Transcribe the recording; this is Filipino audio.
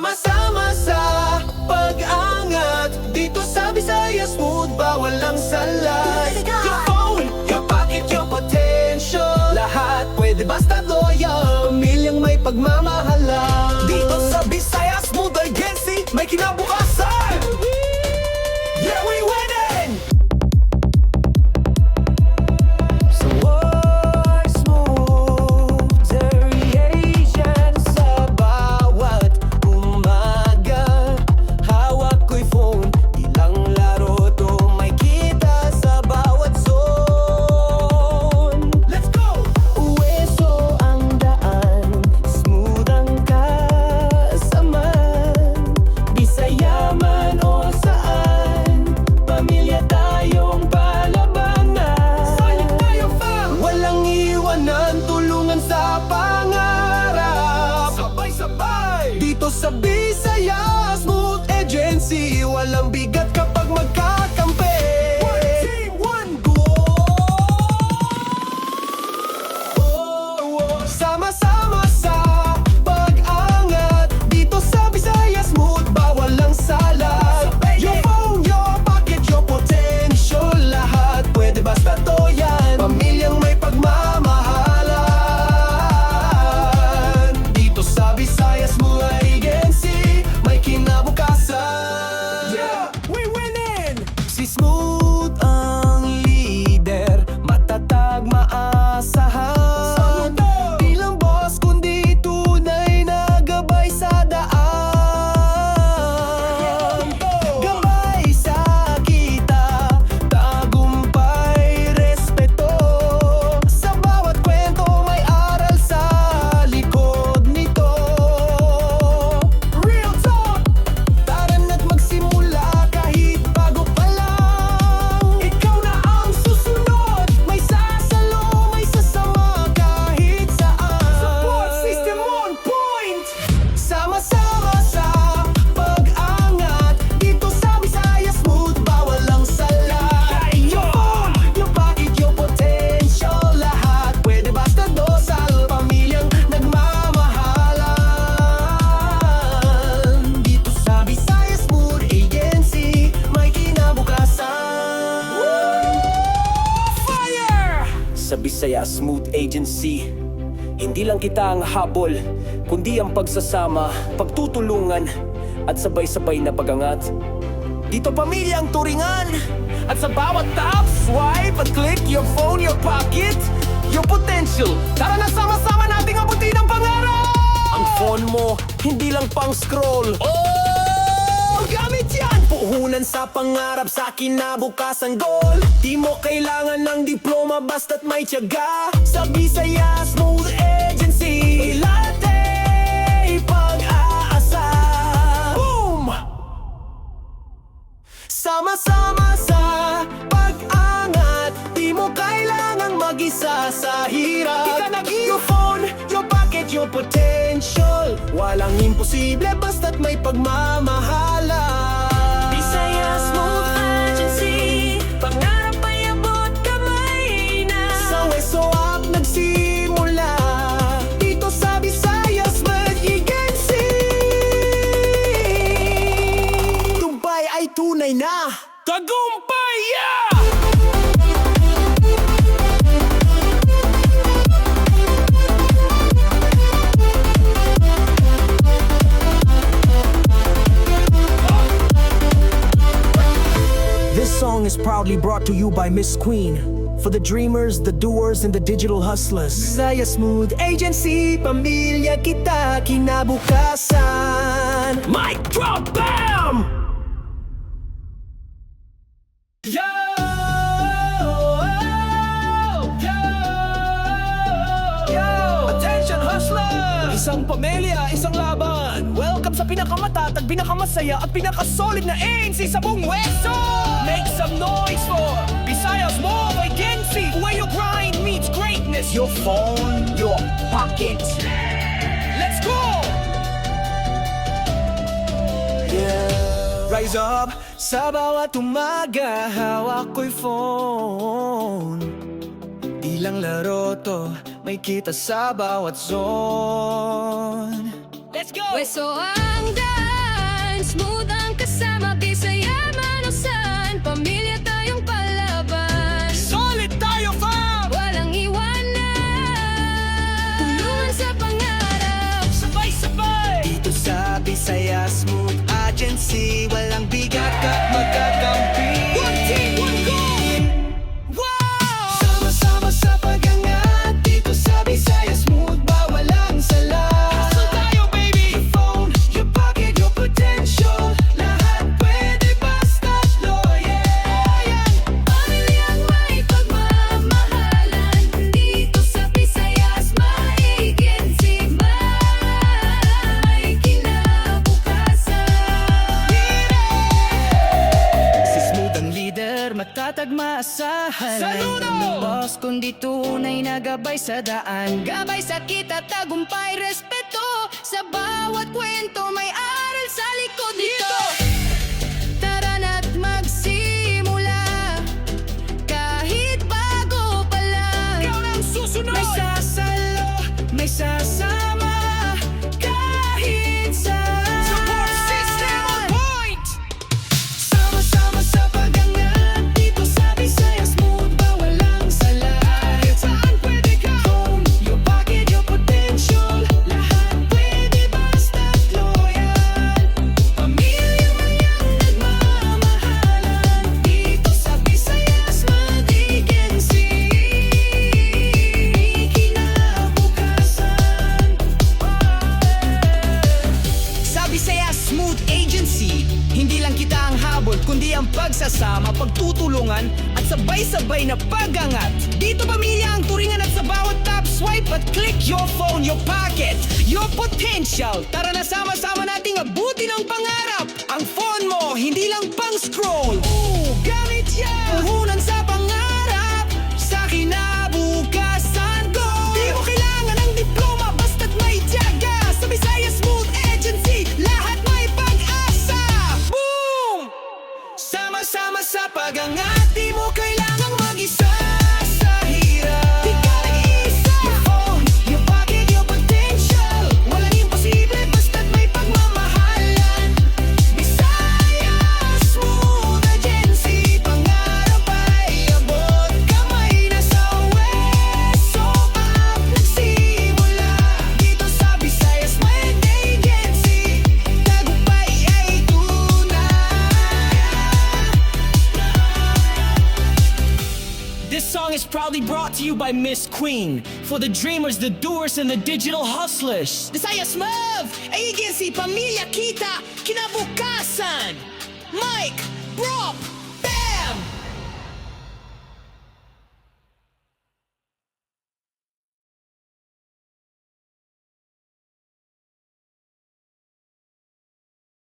Sama-sama sa pag-angat dito sa Visayas Smooth, bawal ang salay. Your phone, your pocket, your potential, lahat pwede basta loyal. Milyang may pagmamahalan dito sa Visayas Smooth Agency, may kinabukasan. Yeah, we winning! So we're smooth variation sa bawat umaga. Hawak ko'y phone, ilang laro to may kita sa bawat zone. Let's go! Uweso ang daan, smooth ang kasamaan. Bisaya man o saan, pamilya tayong palabanan. Sayang tayo fam! Walang iwanan, tulungan sa pangarap. Sabay-sabay dito sa Visayas Smooth Agency, walang bigat kapag magkakampi. One team, one goal. Sama-sama sa pag-angat dito sa Visayas Smooth, bawal ang sala. Your phone, your pocket, your potential, lahat pwede basta to yan. Pamilyang may pagmamahalan dito sa Visayas Smooth Agency, may kinabukasan. Yeah, we winning! Si Smooth ang leader, matatag, maasahan. Di lang boss kundi tunay na gabay sa daan. Gabay sa kita, tagumpay, respeto. Sa bawat kwento may aral sa likod nito. Real talk! Tara na't magsimula kahit bago pa lang. Ikaw na ang susunod, may sasalo, may sasama kahit saan. Support system on point! Sama-sama sa pag-angat dito sa Visayas Smooth, bawal ang sala. Your phone, your pocket, your potential, lahat pwede basta dosal. Pamilyang nagmamahalan dito sa Visayas Smooth Agency, may kinabukasan. Fire! Sa Visayas Smooth Agency, hindi lang kita ang habol, kundi ang pagsasama, pagtutulungan, at sabay-sabay na pagangat. Dito pamilya ang turingan, at sa bawat tap, swipe at click, your phone, your pocket, your potential. Tara na sama-sama nating abutin ang pangarap! Ang phone mo, hindi lang pang scroll. Oh, gamit yan! Puhunan sa pangarap, sa kinabukasan goal. Di mo kailangan ng diploma, basta't may tiyaga. Sa Visayas Smooth Agency, lahat ay pag-aasa. Boom! Sama-sama sa pag-angat, di mo kailangang mag-isa sa hirap. Your phone, your pocket, your potential, walang imposible basta't may pagmamahalan. Visayas Smooth Agency, pangarap ay abot kamay na. Sa Weso Up nagsimula, dito sa Visayas Smooth Agency. Tumpay ay tunay na. Tagumpay! Yeah! This song is proudly brought to you by Miss Queen. For the dreamers, the doers, and the digital hustlers. Visayas Smooth Agency, pamilya kita, kinabukasan. Mic drop, bam! Yo! Yo! Yo! Attention hustlers! Isang pamilya, isang laban. Welcome sa pinakamatatag, pinakamasaya at pinakasolid na ANC sa buong Weso! Make some noise for Visayas Smooth Agency, where your grind meets greatness. Your phone, your pocket. Let's go! Yeah. Rise up, sa bawat umaga, hawak ko'y phone. Di lang laro to, may kita sa bawat zone. Let's go! Weso ang Sama-sama, Bisaya, Manosan, pamilya tayong palaban. Solid tayo, fam! Walang iwanan, tulungan sa pangarap. Sabay-sabay! Dito sa Bisaya Smooth Agency, walang bigat at magkakampi. One team, one goal! Wow! Sama-sama sa pag-angat, dito sa Bisaya Smooth, bawal ang sala. Hustle tayo, baby! Your phone, your pocket, your potential, lahat pwede basta't loyal. Pamilyang may pagmamahalan, dito sa Visayas may agency, may kinabukasan. Si Smooth ang leader, matatag maasahan. Saludo! Ng boss, kundi tunay na gabay sa daan. Gabay sa kita, tagumpay, respeto. Sa bawat kwento may aral sa likod nito. Tara na't magsimula, kahit bago pa lang. Ikaw na ang susunod! May sasalo, may sasama, kahit saan. Support system on point! Sama-sama sa pag-angat, dito sa Bisaya Smooth, bawal ang sala. Kahit saan pwede ka! Phone, your pocket, your potential, lahat pwede basta't loyal. Pamilyang mayang nagmamahalan, dito sa Visayas mag-agency, may kinabukasan. Sa Visayas Smooth Agency, hindi lang kita ang habol, kundi ang pagsasama, pagtutulungan at sabay-sabay na pag-angat. Dito pamilya ang turingan at sa bawat tap swipe at click, your phone, your pocket, your potential. Tara na sama-sama nating abutin ang pangarap. Ang phone mo, hindi lang pang scroll. Gamit yan! Puhunan sa pangarap, sa kinabukasan ko. Di mo kailangan ng diploma, basta't may tiyaga. Sa Visayas Smooth Agency, lahat may pag-asa. Boom! Sama-sama sa pag-angat, di mo kailangang mag-isa sa hirap. Di ka nag-iisa. Your phone, your pocket, your potential, walang imposible basta't may pagmamahalan. Visayas Smooth Agency, pangarap ay abot, kamay na sa weso up nagsimula. Dito sa Visayas may agency, tagumpay ay tunay. This song is proudly brought to you by Miss Queen for the dreamers, the doers, and the digital hustlers. Visayas Smooth Agency, pamilya kita, kinabukasan. Mike, Brock,